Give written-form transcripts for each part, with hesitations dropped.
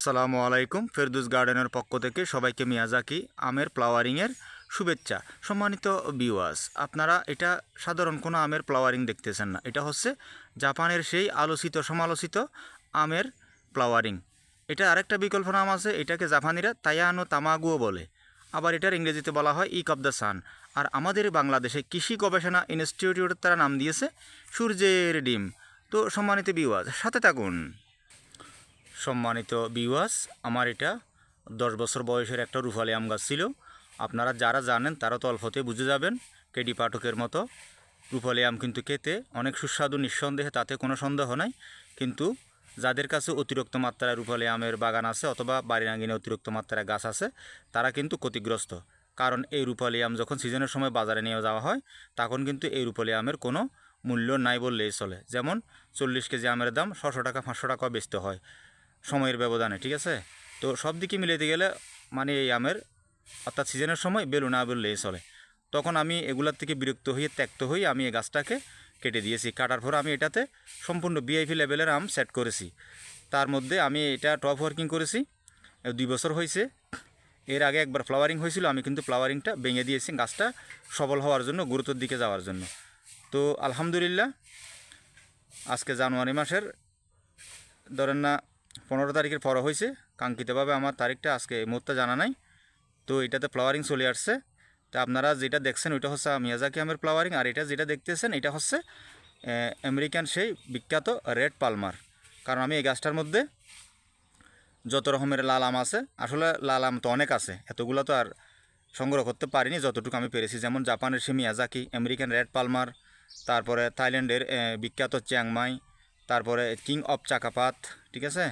আসসালামু আলাইকুম। ফেরদৌস গার্ডেনের পক্ষ থেকে সবাইকে মিয়াজাকি আমের ফ্লাওয়ারিংয়ের শুভেচ্ছা। সম্মানিত ভিউয়ার্স, আপনারা এটা সাধারণ কোনো আমের ফ্লাওয়ারিং দেখতেছেন না, এটা হচ্ছে জাপানের সেই আলোচিত সমালোচিত আমের ফ্লাওয়ারিং। এটা আরেকটা বিকল্প নাম আছে, এটাকে জাপানিরা তায়ানো তামাগুও বলে, আবার এটার ইংরেজিতে বলা হয় ইক অফ দ্য সান। আর আমাদের বাংলাদেশে কৃষি গবেষণা ইনস্টিটিউটের তারা নাম দিয়েছে সূর্যের ডিম। তো সম্মানিত ভিউয়ার্স, সাথে থাকুন। সম্মানিত ভিউয়ার্স, আমার এটা 10 বছর বয়সের একটা রুফালি আম গাছ ছিল। আপনারা যারা জানেন তারা তো অল্পতে বুঝে যাবেন। কেডি পাঠকের মতো রুফালি আম কিন্তু খেতে অনেক সুস্বাদু, নিঃসন্দেহে, তাতে কোনো সন্দেহ নাই। কিন্তু যাদের কাছে অতিরিক্ত মাত্রায় রুফালি আমের বাগান আছে অথবা বাড়ির আঙিনে অতিরিক্ত মাত্রায় গাছ আছে, তারা কিন্তু ক্ষতিগ্রস্ত। কারণ এই রুফালি আম যখন সিজনের সময় বাজারে নিয়ে যাওয়া হয়, তখন কিন্তু এই রুফালি আমের কোনো মূল্য নাই বললেই চলে। যেমন 40 কেজি আমের দাম 600 টাকা 500 টাকা বেচতে হয় সময়ের ব্যবধানে, ঠিক আছে। তো সব দিকে মিলাতে গেলে মানে এই আমের অর্থাৎ সিজনের সময় বেলু না বললেই চলে। তখন আমি এগুলার থেকে বিরক্ত হয়ে ত্যক্ত হয়ে আমি এই গাছটাকে কেটে দিয়েছি। কাটার পর আমি এটাতে সম্পূর্ণ ভিআইপি লেভেলের আম সেট করেছি। তার মধ্যে আমি এটা টপ ওয়ার্কিং করেছি 2 বছর হয়েছে। এর আগে একবার ফ্লাওয়ারিং হয়েছিল, আমি কিন্তু ফ্লাওয়ারিংটা ভেঙে দিয়েছি গাছটা সবল হওয়ার জন্য, গুরুত্বের দিকে যাওয়ার জন্য। তো আলহামদুলিল্লাহ, আজকে জানুয়ারি মাসের ধরেন না 15 তারিখের পর হয়েছে কাঙ্ক্ষিতভাবে, আমার তারিখটা আজকে এই মুহূর্তে জানা নাই। তো এটাতে ফ্লাওয়ারিং চলে আসছে। তা আপনারা যেটা দেখছেন ওইটা হচ্ছে মিয়াজাকি আমের ফ্লাওয়ারিং, আর এটা যেটা দেখতেছেন এটা হচ্ছে আমেরিকান সেই বিখ্যাত রেড পালমার। কারণ আমি এই গাছটার মধ্যে যত রকমের লাল আম আছে, আসলে লাল আম তো অনেক আছে, এতগুলো তো আর সংগ্রহ করতে পারিনি, যতটুকু আমি পেরেছি। যেমন জাপানের সেই মিয়াজাকি, আমেরিকান রেড পালমার, তারপরে থাইল্যান্ডের বিখ্যাত চিয়াংমাই, তারপরে কিং অফ চাকাপাত, ঠিক আছে।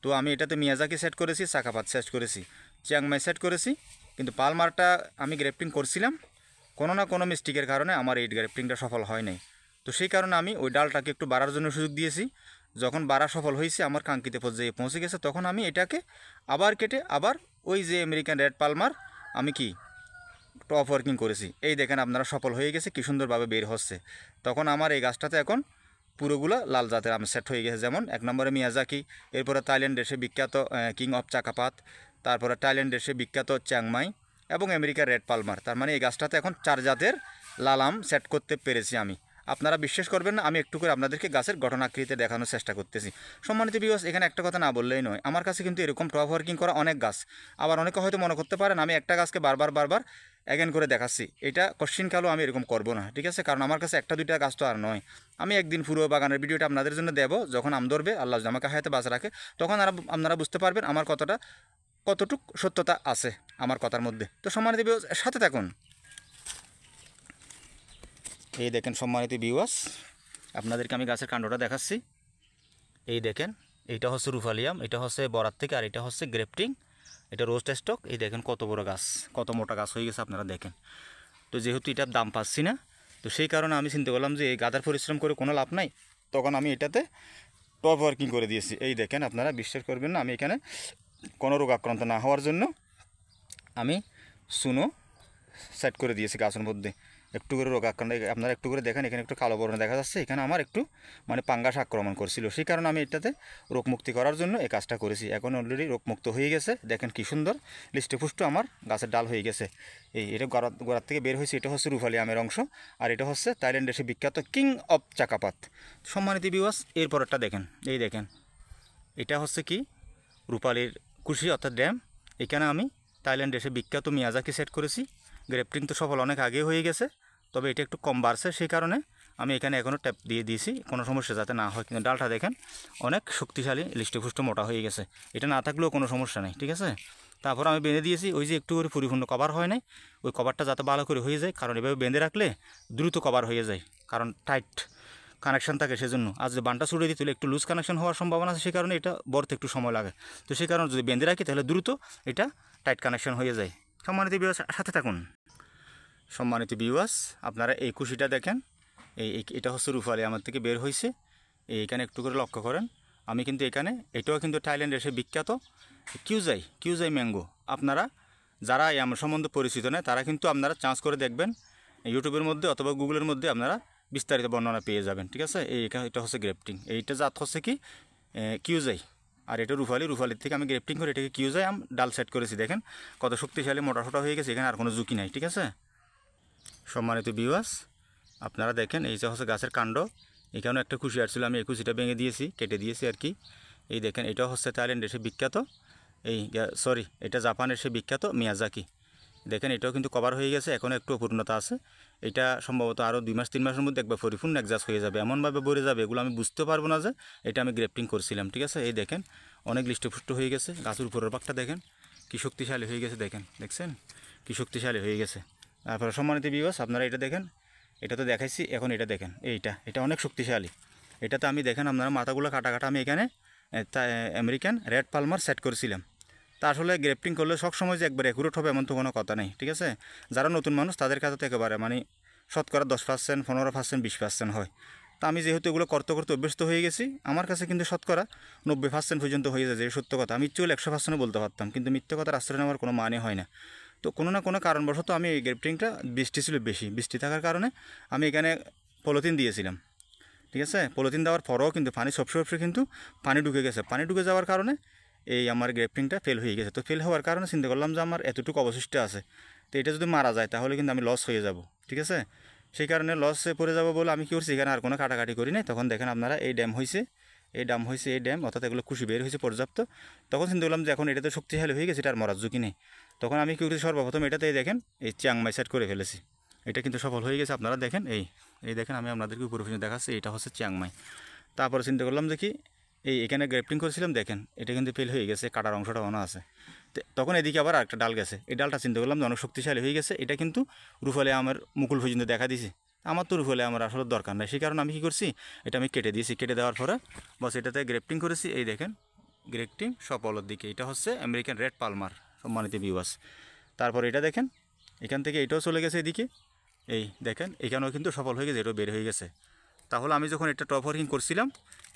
তো আমি এটাতে মিয়াজাকি সেট করেছি, চাকাপাত সেট করেছি, চিয়াংমাই সেট করেছি। কিন্তু পালমারটা আমি গ্রেফটিং করছিলাম, কোনো না কোনো মিস্টেকের কারণে আমার এই গ্রেফটিংটা সফল হয় নাই। তো সেই কারণে আমি ওই ডালটাকে একটু বাড়ার জন্য সুযোগ দিয়েছি। যখন বাড়া সফল হয়েছে, আমার কাঙ্ক্ষিত পর্যায়ে পৌঁছে গেছে, তখন আমি এটাকে আবার কেটে আবার ওই যে আমেরিকান রেড পালমার আমি কি টপ ওয়ার্কিং করেছি। এই দেখেন আপনারা সফল হয়ে গেছে, কী সুন্দরভাবে বের হচ্ছে। তখন আমার এই গাছটাতে এখন পুরোগুলো লাল জাতের আম সেট হয়ে গেছে। যেমন 1 নম্বরে মিয়াজাকি, এরপরে থাইল্যান্ডের সে বিখ্যাত কিং অফ চাকাপাত, তারপরে থাইল্যান্ডের সে বিখ্যাত চিয়াংমাই এবং আমেরিকার রেড পালমার। তার মানে এই গাছটাতে এখন 4 জাতের লাল আম সেট করতে পেরেছি আমি। আপনারা বিশ্বাস করবেন না, আমি একটু করে আপনাদেরকে গাছের গঠনাকৃতিতে দেখানোর চেষ্টা করতেছি। সম্মানিত ভিউয়ার্স, এখানে একটা কথা না বললেই নয়, আমার কাছে কিন্তু এরকম টপ ওয়ার্কিং করা অনেক গাছ। আবার অনেকে হয়তো মনে করতে পারেন আমি একটা গাছকে বারবার অ্যাগেন করে দেখাচ্ছি, এটা কোশ্চিনকালও আমি এরকম করব না, ঠিক আছে। কারণ আমার কাছে 1-2টা গাছ তো আর নয়। আমি একদিন পুরো বাগানের ভিডিওটা আপনাদের জন্য দেব, যখন আম ধরবে, আল্লাহ যদি আমাকে হায়াতে বাঁচা রাখে, তখন আপনারা বুঝতে পারবেন আমার কতটুক সত্যতা আছে আমার কথার মধ্যে। তো সম্মানিত ভিউয়ার্স, সাথে থাকুন। এই দেখেন সম্মানিত ভিউয়ার্স, আপনাদেরকে আমি গাছের কাণ্ডটা দেখাচ্ছি। এই দেখেন, এইটা হচ্ছে রুফালি আম, এটা হচ্ছে বরাত থেকে, আর এটা হচ্ছে গ্রেফটিং, এটা রোস্ট স্টক। এই দেখেন কত বড় গাছ, কত মোটা গাছ হয়ে গেছে, আপনারা দেখেন। তো যেহেতু এটার দাম পাচ্ছি না, তো সেই কারণে আমি চিন্তা করলাম যে এই গাদার পরিশ্রম করে কোনো লাভ নাই, তখন আমি এটাতে টপ ওয়ার্কিং করে দিয়েছি। এই দেখেন, আপনারা বিশ্বাস করবেন না, আমি এখানে কোনো রোগ আক্রান্ত না হওয়ার জন্য আমি সুনো সেট করে দিয়েছি গাছের মধ্যে। একটু করে রোগ আক্রান্ত, আপনারা একটু করে দেখেন, এখানে একটু কালো বর্ণ দেখা যাচ্ছে, এখানে আমার একটু মানে পাঙ্গাস আক্রমণ করছিল, সেই কারণে আমি এটাতে রোগমুক্তি করার জন্য এই কাজটা করেছি। এখন অলরেডি রোগমুক্ত হয়ে গেছে, দেখেন কি সুন্দর লিষ্টপুষ্ট আমার গাছের ডাল হয়ে গেছে। এটা গোড়ার থেকে বের হয়েছে, এটা হচ্ছে রুফালি আমের অংশ, আর এটা হচ্ছে থাইল্যান্ডের সে বিখ্যাত কিং অফ চাকাপাত। সম্মানিত ভিউয়ার্স, এরপরটা দেখেন, এই দেখেন, এটা হচ্ছে কি রূপালির কুশি অর্থাৎ ড্যাম। এখানে আমি থাইল্যান্ডে এসে বিখ্যাত মিয়াজাকি সেট করেছি। গ্রেফটিং তো সফল অনেক আগে হয়ে গেছে, তবে এটা একটু কম বাড়ছে, সেই কারণে আমি এখানে এখনও ট্যাপ দিয়ে দিয়েছি, কোনো সমস্যা যাতে না হয়। কিন্তু ডালটা দেখেন অনেক শক্তিশালী, লিষ্টপুষ্ট মোটা হয়ে গেছে, এটা না থাকলেও কোনো সমস্যা নেই, ঠিক আছে। তারপর আমি বেঁধে দিয়েছি, ওই যে একটু করে পরিপূর্ণ কভার হয় নাই, ওই কভারটা যাতে ভালো করে হয়ে যায়, কারণ এভাবে বেঁধে রাখলে দ্রুত কভার হয়ে যায়, কারণ টাইট কানেকশান থাকে, সেজন্য। আর যদি বানটা ছুড়ে দিই তাহলে একটু লুজ কানেকশন হওয়ার সম্ভাবনা আছে, সেই কারণে এটা বরতে একটু সময় লাগে। তো সেই কারণে যদি বেঁধে রাখি তাহলে দ্রুত এটা টাইট কানেকশন হয়ে যায়। সম্মানিত ভিউয়ার্স, সাথে থাকুন। সম্মানিত ভিউয়ার্স, আপনারা এই কুশিটা দেখেন, এটা হচ্ছে রুফালি আমার থেকে বের হয়েছে। এইখানে একটু করে লক্ষ্য করেন, আমি কিন্তু এখানে, এটাও কিন্তু থাইল্যান্ডের এসে বিখ্যাত কিউজাই ম্যাঙ্গো। আপনারা যারা এই আমার সম্বন্ধে পরিচিত নয়, তারা কিন্তু আপনারা চান্স করে দেখবেন ইউটিউবের মধ্যে অথবা গুগলের মধ্যে, আপনারা বিস্তারিত বর্ণনা পেয়ে যাবেন, ঠিক আছে। এটা হচ্ছে গ্রেফটিং, এইটা জাত হচ্ছে কি কিউজাই, আর এটা রুফালির থেকে আমি গ্রেফটিং করে এটাকে কিউজাই আম ডাল সেট করেছি। দেখেন কত শক্তিশালী মোটা হয়ে গেছে, এখানে আর কোনো ঝুঁকি নাই। ঠিক আছে সম্মানিত ভিউয়ার্স, আপনারা দেখেন এই যে হচ্ছে গাছের কাণ্ড, এখানেও একটা কুশি আসছিল, আমি এই কুশিটা ভেঙে দিয়েছি, কেটে দিয়েছি আর কি। এই দেখেন এটা হচ্ছে থাইল্যান্ডের সে বিখ্যাত এটা জাপানের সে বিখ্যাত মিয়াজাকি। দেখেন এটাও কিন্তু কভার হয়ে গেছে, এখনও একটু অপূর্ণতা আছে। এটা সম্ভবত আরও 2 মাস 3 মাসের মধ্যে একবার পরিপূর্ণ অ্যাডজাস্ট হয়ে যাবে, এমনভাবে ভরে যাবে এগুলো আমি বুঝতে পারবো না যে এটা আমি গ্রেফটিং করছিলাম। ঠিক আছে এই দেখেন অনেক লিষ্টপুষ্ট হয়ে গেছে, গাছের উপরের পাকটা দেখেন কি শক্তিশালী হয়ে গেছে, দেখছেন কি শক্তিশালী হয়ে গেছে। তারপরে সম্মানিত ভিউয়ার্স আপনারা এটা দেখেন, এটা তো দেখাইছি, এখন এটা দেখেন এটা অনেক শক্তিশালী। এটাতে আমি দেখেন আপনারা মাথাগুলো কাটা আমি এখানে আমেরিকান রেড পালমার সেট করেছিলাম। তা আসলে গ্রেফটিং করলে সবসময় যে একবার অ্যাকুরেট হবে এমন তো কোনো কথা নেই। ঠিক আছে যারা নতুন মানুষ তাদের কাছে তো একেবারে মানে শতকরা 10%, 15%, 20% হয়। তা আমি যেহেতু এগুলো করতে অভ্যস্ত হয়ে গেছি, আমার কাছে কিন্তু শতকরা 90% পর্যন্ত হয়ে যায়, যে সত্য কথা। আমি চুল 100% বলতে পারতাম, কিন্তু মিথ্যে কথার আশ্রয় নেওয়ার কোনো মানে হয় না। তো কোনো না কোনো কারণবশত আমি এই গ্রেফটিংটা বৃষ্টি ছিল বেশি, বৃষ্টি থাকার কারণে আমি এখানে পলিথিন দিয়েছিলাম। ঠিক আছে পলিথিন দেওয়ার পরেও কিন্তু পানি সবসময় কিন্তু পানি ঢুকে গেছে, পানি ঢুকে যাওয়ার কারণে এই আমার গ্রেফটিংটা ফেল হয়ে গেছে। তো ফেল হওয়ার কারণে চিন্তা করলাম যে আমার এতটুকু অবশিষ্ট আছে, তো এটা যদি মারা যায় তাহলে কিন্তু আমি লস হয়ে যাব। ঠিক আছে সেই কারণে লসে পড়ে যাব বলে আমি কী করছি, এখানে আর কোনো কাটাকাটি করি নাই। তখন দেখেন আপনারা এই ড্যাম হয়েছে, এই ড্যাম অর্থাৎ এগুলো কুশি বের হয়েছে পর্যাপ্ত। তখন চিন্তা করলাম যে এখন এটাতে শক্তিশালী হয়ে গেছে, এটা আর মরার ঝুঁকি নেই। তখন আমি কী করছি, সর্বপ্রথম এটাতে দেখেন এই চিয়াংমাই সেট করে ফেলেছি। এটা কিন্তু সফল হয়ে গেছে, আপনারা দেখেন এই দেখেন আমি আপনাদেরকে উপরে দেখাচ্ছি, এটা হচ্ছে চিয়াংমাই। তারপরে চিন্তা করলাম যে কি এখানে গ্রেফটিং করেছিলাম, দেখেন এটা কিন্তু ফেল হয়ে গেছে, কাটার অংশটা অনা আছে। তখন এদিকে আবার একটা ডাল গেছে, এই ডালটা চিন্তা করলাম যে অনেক শক্তিশালী হয়ে গেছে, এটা কিন্তু রুফালি আমার মুকুল পর্যন্ত দেখা দিয়েছে। আমার তো রুফালি আমার আসলে দরকার নাই, সেই কারণে আমি কী করছি, এটা আমি কেটে দিয়েছি। কেটে দেওয়ার পরে বস এটাতে গ্রেফটিং করেছি। এই দেখেন গ্রেফটিং সফলের দিকে, এটা হচ্ছে আমেরিকান রেড পালমার সম্মানিত ভিউয়ার্স। তারপর এটা দেখেন এখান থেকে এটাও চলে গেছে এদিকে, এই দেখেন এখানেও কিন্তু সফল হয়ে গেছে, এটাও বের হয়ে গেছে। তাহলে আমি যখন এটা টপ ওয়ার্কিং করছিলাম,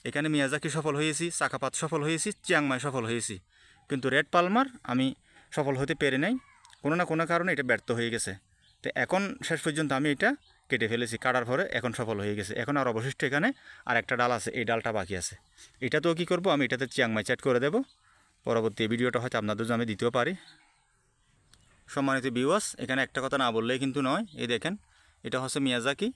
এখানে মিয়াজাকি সফল হয়েছি, চাকাপাত সফল হয়েছি, চিয়াংমাই সফল হয়েছি, কিন্তু রেড পালমার আমি সফল হতে পেরে নাই, কোনো না কোনো কারণে এটা ব্যর্থ হয়ে গেছে। তো এখন শেষ পর্যন্ত আমি এটা কেটে ফেলেছি, কাটার পরে এখন সফল হয়ে গেছে। এখন আর অবশিষ্ট এখানে আর একটা ডাল আছে, এই ডালটা বাকি আছে। এটাতেও কী করবো, আমি এটাতে চিয়াংমাই সেট করে দেব। পরবর্তী ভিডিওটা হয়তো আপনাদের জন্য আমি দিতেও পারি। সম্মানিত ভিউয়ার্স এখানে একটা কথা না বললেই কিন্তু নয়, এই দেখেন এটা হচ্ছে মিয়াজাকি।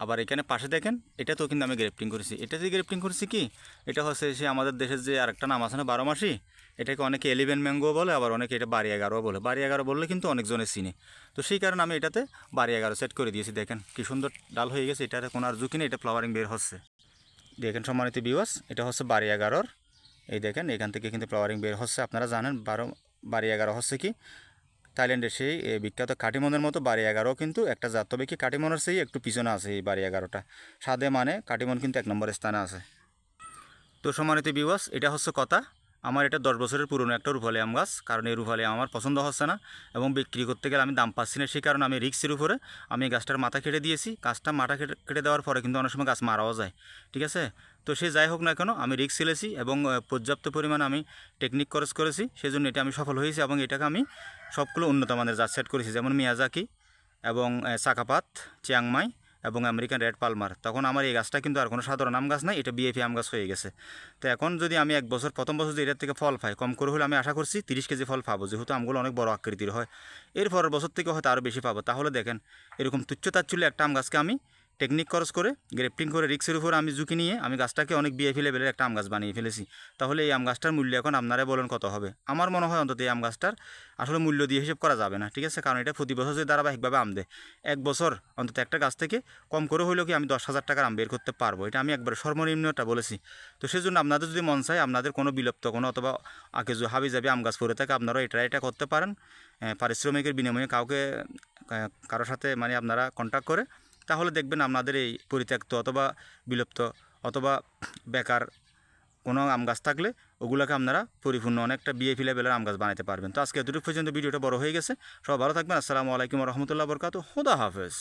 আবার এখানে পাশে দেখেন এটাতেও কিন্তু আমি গ্রেফটিং করেছি। এটাতে গ্রেফটিং করেছি কি, এটা হচ্ছে সে আমাদের দেশের যে আরেকটা নাম আছে না 12 মাসি, এটাকে অনেকে 11 ম্যাঙ্গো বলে, আবার অনেকে এটা 12-11 বলে। 12-11 বললে কিন্তু অনেকজনের চিনে, তো সেই কারণে আমি এটাতে 12-11 সেট করে দিয়েছি। দেখেন কি সুন্দর ডাল হয়ে গেছে, এটাতে কোনো আর ঝুঁকি নেই, এটা ফ্লাওয়ারিং বের হচ্ছে। দেখেন সম্মানিত ভিউয়ার্স এটা হচ্ছে 12-11, এই দেখেন এখান থেকে কিন্তু ফ্লাওয়ারিং বের হচ্ছে। আপনারা জানেন 12-11 হচ্ছে কি থাইল্যান্ডের সেই বিখ্যাত কাটিমনের মতো 12-11 কিন্তু একটা জাত, তবে কি কাটিমনের সেই একটু পিছনে আছে এই 12-11টা। স্বাদে মানে কাটিমন কিন্তু 1 নম্বর স্থানে আছে। তো সম্মানিত ভিউয়ার্স এটা হচ্ছে কথা, আমার এটা 10 বছরের পুরনো একটা রুফালি আম গাছ, কারণ এই রুফালি আমার পছন্দ হচ্ছে না এবং বিক্রি করতে গেলে আমি দাম পাচ্ছি না, সেই কারণে আমি রিক্সের উপরে আমি গাছটার মাথা কেটে দিয়েছি। গাছটা মাথা কেটে দেওয়ার পরে কিন্তু অনেক সময় গাছ মারাও যায়। ঠিক আছে তো সে যাই হোক না কেন আমি রিক্স ছেলেছি এবং পর্যাপ্ত পরিমাণে আমি টেকনিক খরচ করেছি, সেজন্য এটা আমি সফল হয়েছি এবং এটাকে আমি সবগুলো উন্নত মানের জাত সেট করেছি, যেমন মিয়াজাকি এবং চাকাপাত, চিয়াংমাই এবং আমেরিকান রেড পালমার। তখন আমার এই গাছটা কিন্তু আর কোনো সাধারণ আম গাছ নাই, এটা বিএপি আম গাছ হয়ে গেছে। তো এখন যদি আমি প্রথম বছর যদি এটার থেকে ফল পাই, কম করে হলে আমি আশা করছি 30 কেজি ফল পাবো, যেহেতু আমগুলো অনেক বড় আকৃতির হয়। এর পরের বছর থেকে হয়তো আরও বেশি পাবো। তাহলে দেখেন এরকম তুচ্ছ তাচ্ছিল্য একটা আম গাছকে আমি টেকনিক খরচ করে গ্রেফটিং করে রিক্সের উপর আমি ঝুঁকি নিয়ে আমি গাছটাকে অনেক বিএপি লেভেলের একটা আম গাছ বানিয়ে ফেলেছি। তাহলে এই আম গাছটার মূল্য এখন আপনারা বলেন কত হবে? আমার মনে হয় অন্তত এই আম গাছটার আসলে মূল্য দিয়ে হিসেব করা যাবে না। ঠিক আছে কারণ এটা প্রতি বছর যে ধারাবাহিকভাবে আম দেয়, এক বছর অন্তত একটা গাছ থেকে কম করে হইলেও কি আমি 10,000 টাকার আম বের করতে পারবো, এটা আমি একবার সর্বনিম্নটা বলেছি। তো সেজন্য আপনাদের যদি মন চায়, আপনাদের কোনো বিলুপ্ত কোনো অথবা আকেজু হাবি যাবে আম গাছ পড়ে থাকে, আপনারাও এটা করতে পারেন পারিশ্রমিকের বিনিময়ে কারোর সাথে মানে আপনারা কন্ট্যাক্ট করে, তাহলে দেখবেন আপনাদের এই পরিত্যক্ত অথবা বিলুপ্ত অথবা বেকার কোনো আম গাছ থাকলে ওগুলোকে আপনারা পরিপূর্ণ অনেকটা বিএপি লেভেলের আম গাছ বানাতে পারবেন। তো আজকে এতটুকু পর্যন্ত ভিডিওটা বড় হয়ে গেছে। সবাই ভালো থাকবেন। আসসালামু আলাইকুম রহমতুল্লাহ বরকাতুহু। খুদা হাফেজ।